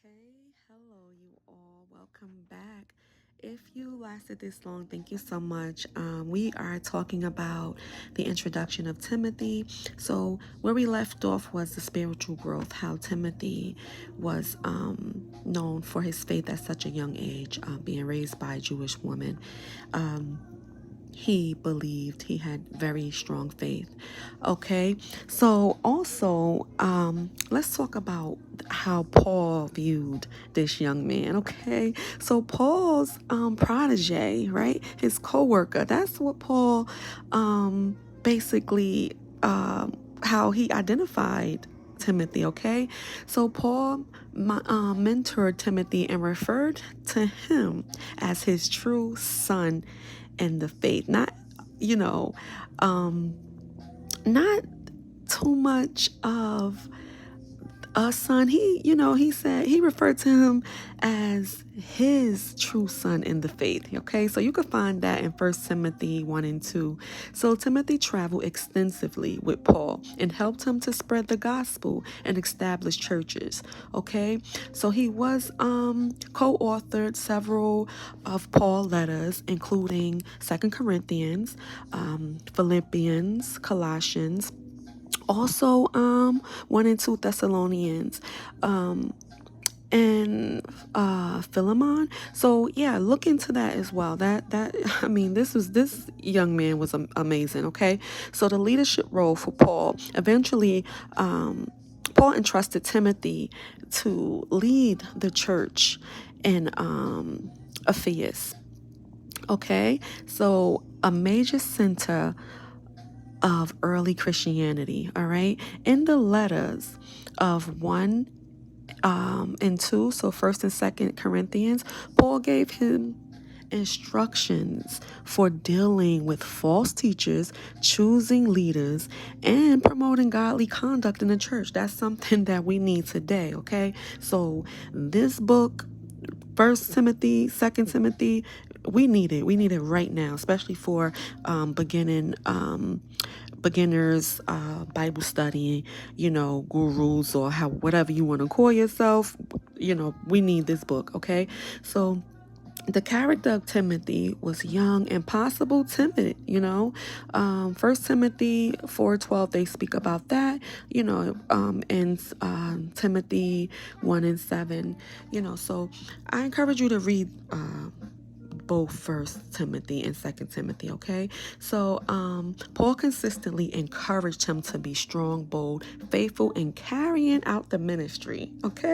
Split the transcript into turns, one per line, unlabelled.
Okay, hello, you all. Welcome back. If you lasted this long, thank you so much. We are talking about the introduction of Timothy. So, where we left off was the spiritual growth, how Timothy was known for his faith at such a young age, being raised by a Jewish woman. He believed, he had very strong faith. Okay, so also let's talk about how Paul viewed this young man. Okay, so Paul's protege, right, his co-worker, that's what Paul basically how he identified Timothy. Okay, so Paul mentored Timothy and referred to him as his true son in the faith. Not, you know, not too much of a son. He said he referred to him as his true son in the faith. Okay, so you can find that in 1 Timothy 1 and 2. So Timothy traveled extensively with Paul and helped him to spread the gospel and establish churches. Okay, so he was co-authored several of Paul's letters, including 2 Corinthians, Philippians, Colossians, also 1 and 2 Thessalonians, and Philemon. So yeah, look into that as well. That I mean, this young man was amazing. Okay, so the leadership role for Paul eventually. Paul entrusted Timothy to lead the church in Ephesus. Okay, so a major center of early Christianity. All right, in the letters of 1 and 2, so 1 and 2 Corinthians, Paul gave him instructions for dealing with false teachers, choosing leaders, and promoting godly conduct in the church. That's something that we need today. Okay, so this book, 1 Timothy, 2 Timothy, we need it. We need it right now, especially for beginners, Bible study, gurus, or whatever you want to call yourself. We need this book. Okay, so the character of Timothy was young and possible timid. 1 Timothy 4:12, they speak about that. In Timothy 1 and 7. So I encourage you to read both 1 Timothy and 2 Timothy. Okay, so Paul consistently encouraged him to be strong, bold, faithful, and carrying out the ministry. Okay.